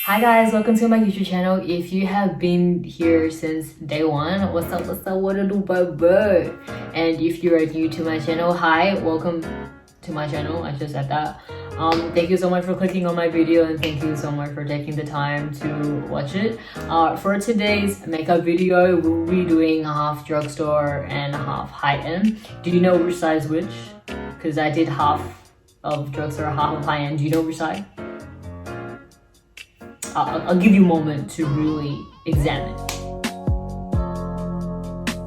Hi guys, welcome to my YouTube channel. If you have been here since day one, what's up, what to do, bye. And if you are new to my channel, hi, welcome to my channel. I just said that. Thank you so much for clicking on my video, and thank you so much for taking the time to watch it. For today's makeup video, we'll be doing half drugstore and half high-end. Do you know which side is which? Because I did half of drugstore, half of high-end. Do you know which side? I'll give you a moment to really examine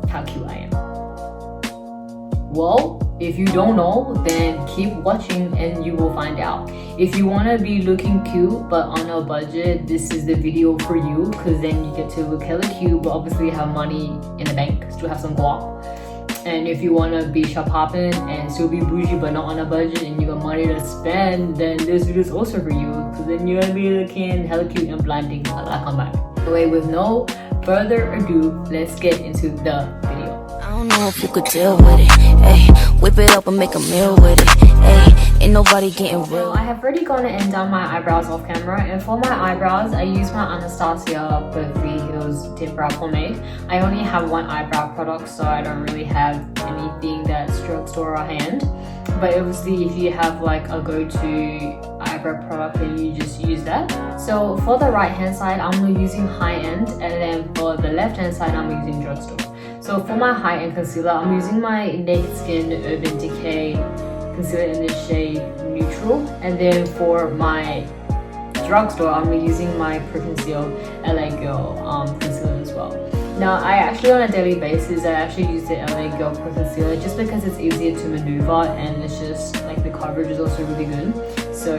how cute I am. Well, if you don't know, then keep watching and you will find out. If you want to be looking cute but on a budget, this is the video for you, because then you get to look hella cute but obviously have money in the bank, still have some guap. And if you want to be shop hopping and still be bougie but not on a budget and you got money to spend, then this video is also for you, because then you're gonna be looking hella cute and blinding like I'm back. Anyway, with no further ado, let's get into the video. I don't know if you could deal with it. Hey, whip it up and make a meal with it. Hey, ain't nobody getting real. I have already gone and done my eyebrows off camera, and for my eyebrows I use my Anastasia Beverly Hills Tip Brow Pomade. I only have one eyebrow product, so I don't really have anything that's drugstore or high-end. But obviously if you have like a go-to eyebrow product, then you just use that. So for the right hand side I'm using high-end, and then for the left hand side I'm using drugstore. So for my high-end concealer, I'm using my Naked Skin Urban Decay concealer in the shade Neutral. And then for my drugstore, I'm using my Pro Conceal LA Girl concealer as well. Now, I actually on a daily basis, I actually use the LA Girl Pro Concealer just because it's easier to maneuver, and it's just like the coverage is also really good. So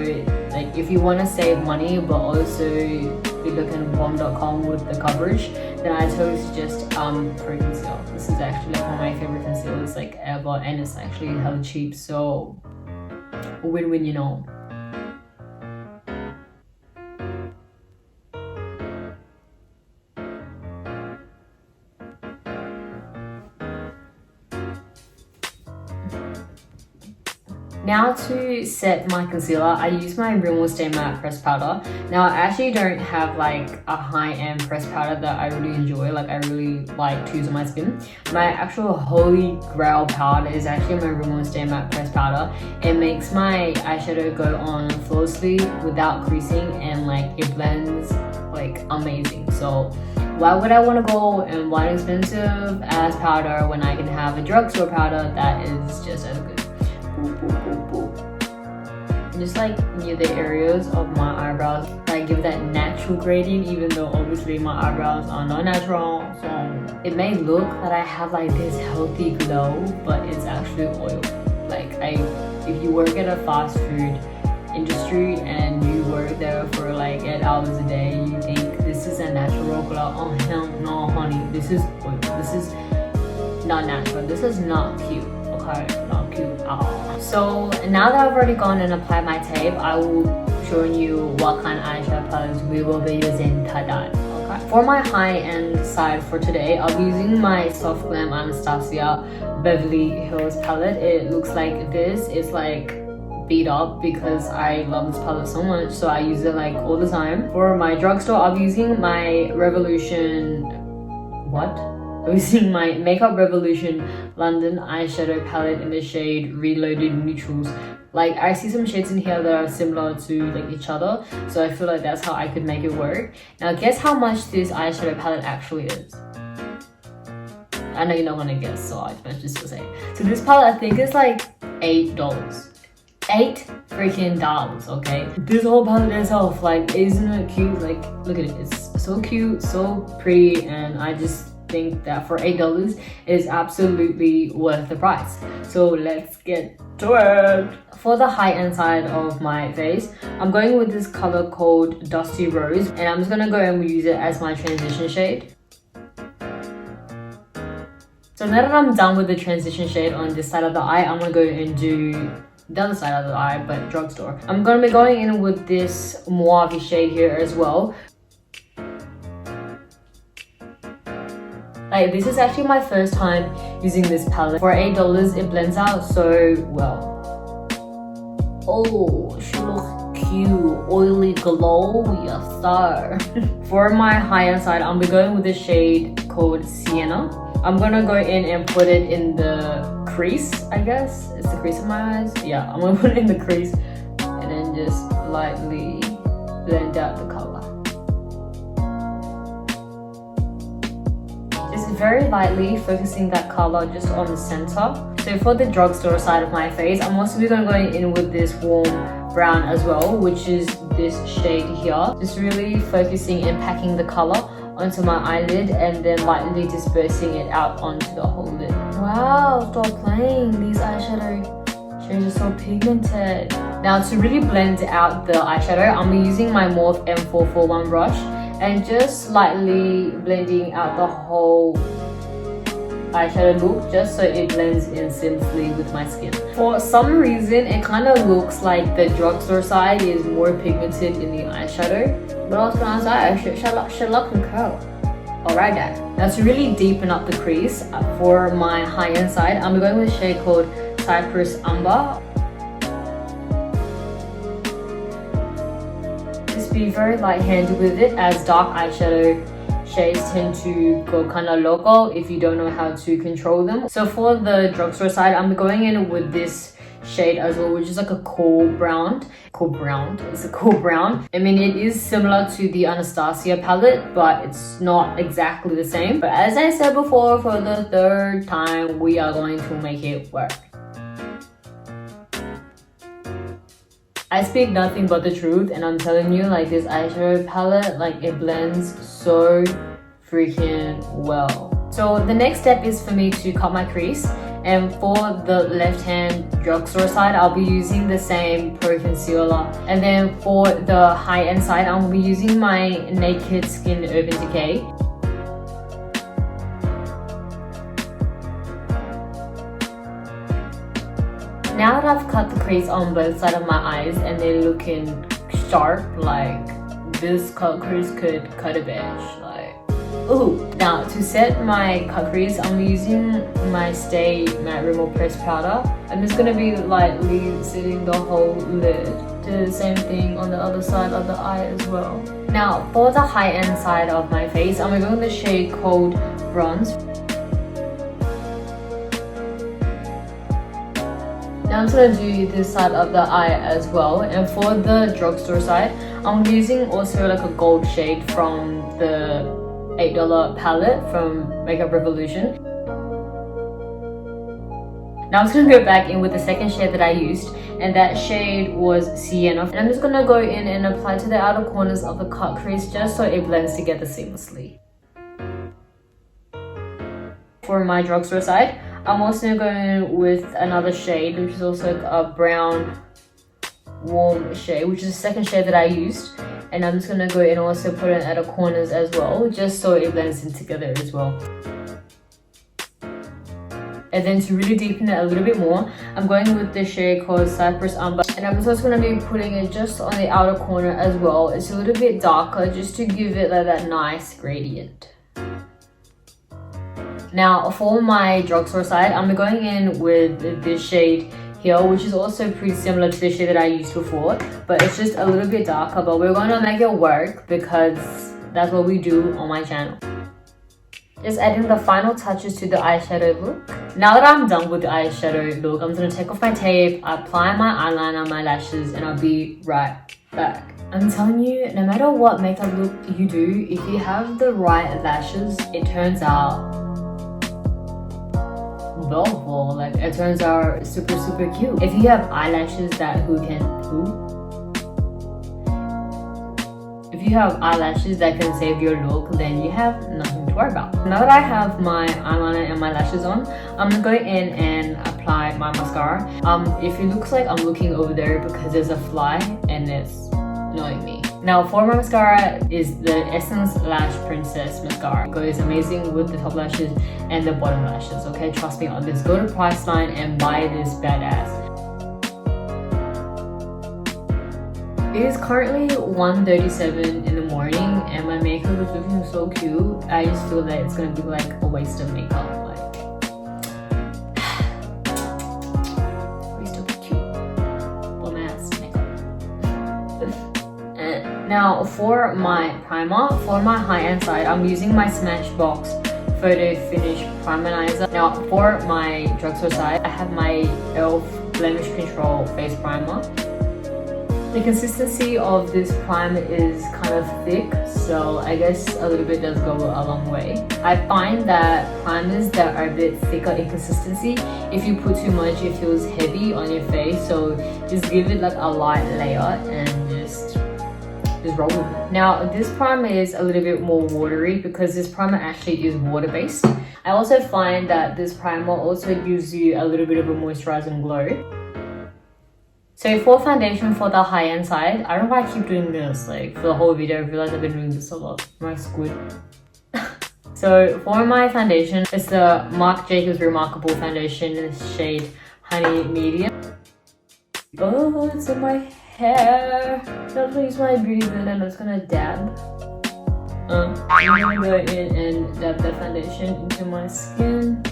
like if you want to save money but also be looking bomb.com with the coverage, then I totally suggest Pro Conceal. This is actually like one of my favorite concealers like ever, and it's actually hella cheap, so win-win, you know. Now to set my concealer, I use my Rimmel Stay Matte pressed powder. Now I actually don't have like a high-end pressed powder that I really enjoy, like I really like to use on my skin. My actual holy grail powder is actually my Rimmel Stay Matte pressed powder. It makes my eyeshadow go on flawlessly without creasing, and like it blends like amazing. So why would I want to go and buy an expensive ass powder when I can have a drugstore powder that is just as good? Just like near the areas of my eyebrows, I give that natural gradient, even though obviously my eyebrows are not natural. So it may look that I have like this healthy glow, but it's actually oil. Like if you work at a fast food industry and you work there for like 8 hours a day, you think this is a natural glow. Oh hell no, honey, this is oil. This is not natural. This is not cute. Okay, not cute at all. So now that I've already gone and applied my tape, I will show you what kind of eyeshadow palettes we will be using today. Okay. For my high-end side for today, I'll be using my Soft Glam Anastasia Beverly Hills palette. It looks like this. It's like beat up because I love this palette so much, so I use it like all the time. For my drugstore, I'll be using my I'm using my Makeup Revolution London eyeshadow palette in the shade Reloaded Neutrals. Like I see some shades in here that are similar to like each other, so I feel like that's how I could make it work. Now guess how much this eyeshadow palette actually is. I know you're not gonna guess, so I just to say. So this palette I think is like $8. $8 freaking dollars, okay? This whole palette itself, like, isn't it cute? Like, look at it, it's so cute, so pretty, and I just think that for $8 it is absolutely worth the price. So let's get to it. For the high-end side of my face, I'm going with this color called Dusty Rose, and I'm just gonna go and use it as my transition shade. So now that I'm done with the transition shade on this side of the eye, I'm gonna go and do the other side of the eye, but drugstore. I'm gonna be going in with this mauve shade here as well. Like, this is actually my first time using this palette. For $8, it blends out so well. Oh, she looks hue, oily glow, yes sir. For my higher side, I'll be going with the shade called Sienna. I'm gonna go in and put it in the crease, I guess. It's the crease of my eyes. Yeah, I'm gonna put it in the crease and then just lightly blend out the color. Just very lightly focusing that color just on the center. So for the drugstore side of my face, I'm also gonna go in with this warm brown as well, which is this shade here. Just really focusing and packing the color onto my eyelid and then lightly dispersing it out onto the whole lid. Wow, stop playing. These eyeshadow shades are so pigmented. Now to really blend out the eyeshadow, I'm using my Morphe M441 brush and just slightly blending out the whole eyeshadow look just so it blends in seamlessly with my skin. For some reason, it kind of looks like the drugstore side is more pigmented in the eyeshadow. But I was gonna say, Sherlock and Co. Alright then. Now to really deepen up the crease for my high-end side, I'm going with a shade called Cypress Umber. Just be very light-handed with it, as dark eyeshadow shades tend to go kind of local if you don't know how to control them. So for the drugstore side, I'm going in with this shade as well, which is like a cool brown. It's a cool brown. I mean, it is similar to the Anastasia palette, but it's not exactly the same. But as I said before, for the third time, we are going to make it work. I speak nothing but the truth, and I'm telling you, like, this eyeshadow palette, like, it blends so freaking well. So the next step is for me to cut my crease, and for the left hand drugstore side, I'll be using the same Pro Concealer, and then for the high end side, I'll be using my Naked Skin Urban Decay. Now that I've cut the crease on both sides of my eyes and they're looking sharp, like this cut crease could cut a bitch, like, ooh. Now to set my cut crease, I'm using my Stay Matte Remover Pressed Powder. I'm just gonna be lightly setting the whole lid. Do the same thing on the other side of the eye as well. Now for the high end side of my face, I'm going with the shade called Bronze. Now I'm just going to do this side of the eye as well, and for the drugstore side, I'm using also like a gold shade from the $8 palette from Makeup Revolution. Now I'm just going to go back in with the second shade that I used, and that shade was Sienna. And I'm just going to go in and apply to the outer corners of the cut crease just so it blends together seamlessly. For my drugstore side, I'm also going with another shade, which is also a brown warm shade, which is the second shade that I used. And I'm just going to go in and also put it at the corners as well, just so it blends in together as well. And then to really deepen it a little bit more, I'm going with the shade called Cypress Umber. And I'm just going to be putting it just on the outer corner as well. It's a little bit darker just to give it like that nice gradient. Now for my drugstore side, I'm going in with this shade here, which is also pretty similar to the shade that I used before, but it's just a little bit darker, but we're going to make it work because that's what we do on my channel. Just adding the final touches to the eyeshadow look. Now that I'm done with the eyeshadow look, I'm going to take off my tape, apply my eyeliner, my lashes, and I'll be right back. I'm telling you, no matter what makeup look you do, if you have the right lashes, it turns out beautiful. Like, it turns out super cute. If you have eyelashes that if you have eyelashes that can save your look, then you have nothing to worry about. Now that I have my eyeliner and my lashes on, I'm gonna go in and apply my mascara. If it looks like I'm looking over there because there's a fly and it's annoying me. Now for my mascara is the Essence Lash Princess mascara. It goes amazing with the top lashes and the bottom lashes, okay? Trust me on this. Go to Priceline and buy this badass. It is currently 1:37 in the morning and my makeup is looking so cute. I just feel that it's gonna be like a waste of makeup. Now for my primer, for my high-end side, I'm using my Smashbox Photo Finish Primerizer. Now for my drugstore side, I have my e.l.f. Blemish Control Face Primer. The consistency of this primer is kind of thick, so I guess a little bit does go a long way. I find that primers that are a bit thicker in consistency, if you put too much, it feels heavy on your face, so just give it like a light layer and just roll with it. Now this primer is a little bit more watery because this primer actually is water based. I also find that this primer also gives you a little bit of a moisturizing glow. So for foundation for the high-end side, I don't know why I keep doing this like for the whole video. I realize I've been doing this a lot. My squid. So for my foundation, it's the Marc Jacobs Remarkable Foundation in the shade Honey Medium. Oh, it's in my hair. Don't use my beauty blender, I'm just gonna dab. I'm gonna go in and dab the foundation into my skin.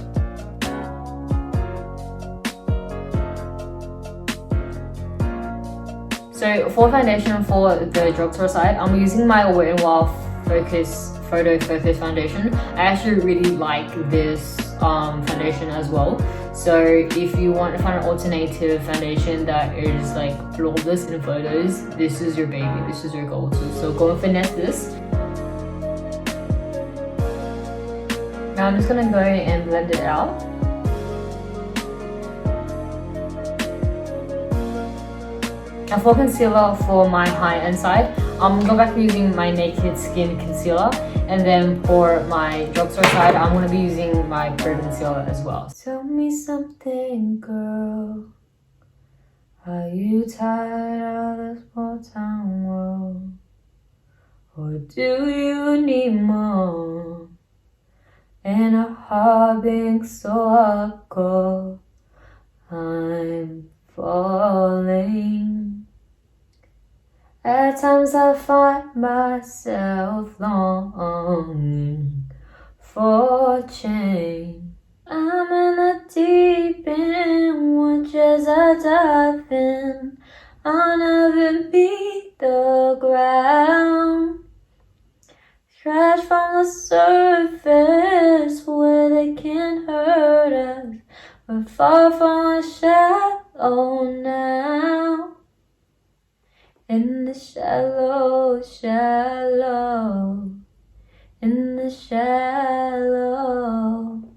So for foundation for the drugstore side, I'm using my Wet n Wild Photo Focus Foundation. I actually really like this foundation as well. So if you want to find an alternative foundation that is like flawless in photos, this is your baby, this is your go-to. So go and finesse this. Now I'm just gonna go and blend it out. Now for concealer for my high-end side, I'm going to go back to using my Naked Skin concealer, and then for my drugstore side, I'm going to be using my Pro concealer as well. Tell me something, girl. Are you tired of this small-town world? Or do you need more? And a heart being so hardcore, I'm falling. At times I find myself longing for change. I'm in the deep end, watch as I dive in. I'll never beat the ground. Scratch from the surface where they can't hurt us. We're far from a shallow now. In the shallow, shallow, in the shallow.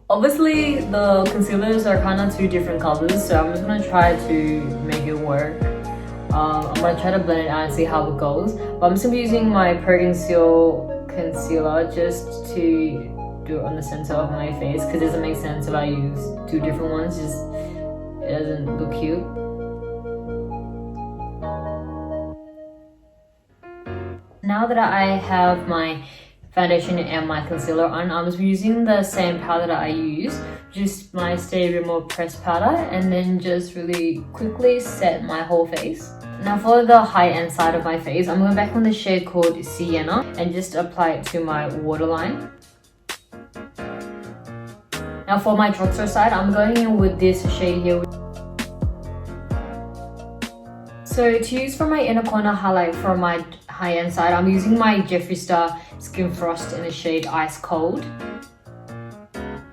Obviously, the concealers are kind of two different colors, so I'm just gonna try to make it work. I'm gonna try to blend it out and see how it goes. But I'm just gonna be using my Pro concealer just to do it on the center of my face, because it doesn't make sense if I use two different ones. Just it doesn't look cute. Now that I have my foundation and my concealer on, I'm just using the same powder that I use, just my Stay Remote Pressed powder, and then just really quickly set my whole face. Now for the high-end side of my face, I'm going back on the shade called Sienna and just apply it to my waterline. Now for my drugstore side, I'm going in with this shade here. So to use for my inner corner highlight for my high-end side, I'm using my Jeffree Star Skin Frost in the shade Ice Cold.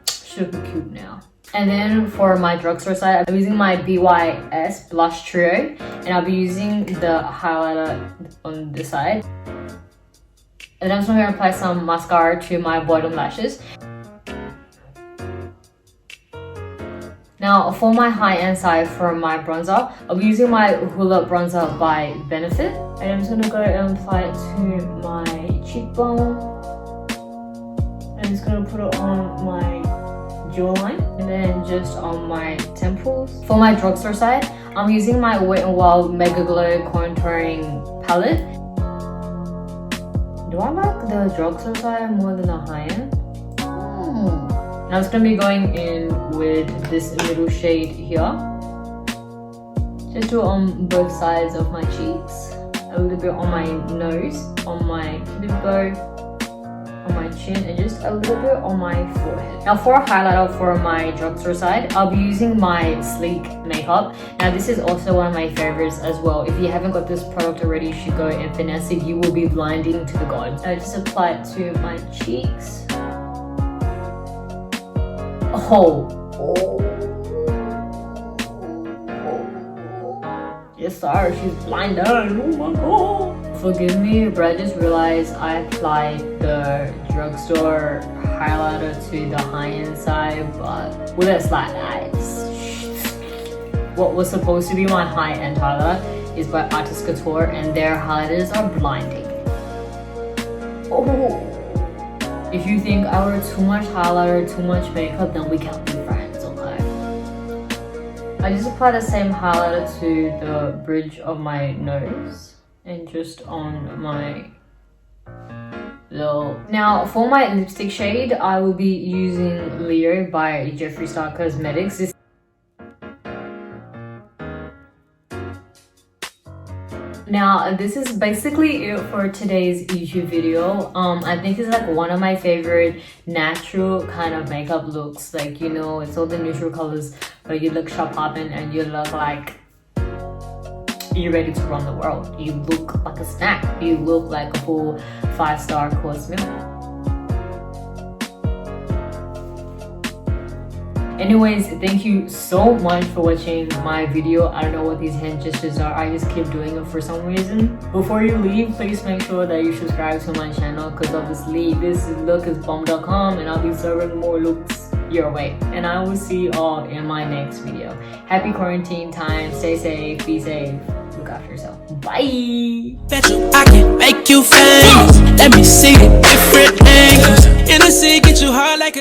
Super cute now. And then for my drugstore side, I'm using my BYS Blush Trio, and I'll be using the highlighter on the side. And then I'm just going to apply some mascara to my bottom lashes. Now for my high-end side for my bronzer, I'll be using my Hoola Bronzer by Benefit. And I'm just going to go and apply it to my cheekbone. I'm just going to put it on my jawline and then just on my temples. For my drugstore side, I'm using my Wet n Wild Mega Glow Contouring Palette. Do I like the drugstore side more than the high-end? Now I'm just going to be going in with this middle shade here. Just do it on both sides of my cheeks. A little bit on my nose, on my lip bow, on my chin and just a little bit on my forehead. Now for a highlighter for my drugstore side, I'll be using my Sleek makeup. Now this is also one of my favorites as well. If you haven't got this product already, you should go and finesse it. You will be blinding to the gods. I just apply it to my cheeks. Yes sir, she's blinded. Oh my god. Forgive me, but I just realized I applied the drugstore highlighter to the high-end side, but with a slight eyes. What was supposed to be my high-end highlighter is by Artist Couture, and their highlighters are blinding. Oh. If you think I wear too much highlighter, too much makeup, then we can't be friends, okay? I just apply the same highlighter to the bridge of my nose and just on my little... Now for my lipstick shade, I will be using Leo by Jeffree Star Cosmetics. Now this is basically it for today's YouTube video. I think it's like one of my favorite natural kind of makeup looks. Like, you know, it's all the neutral colors, but you look sharp poppin' and you look like you're ready to run the world. You look like a snack. You look like a full 5-star course meal. Anyways, thank you so much for watching my video. I don't know what these hand gestures are. I just keep doing it for some reason. Before you leave, please make sure that you subscribe to my channel, because obviously this look is bomb.com and I'll be serving more looks your way. And I will see you all in my next video. Happy quarantine time. Stay safe. Be safe. Look after yourself. Bye. Bet you I can make you famous. Let me see it different angles. In the sea, get you hard like a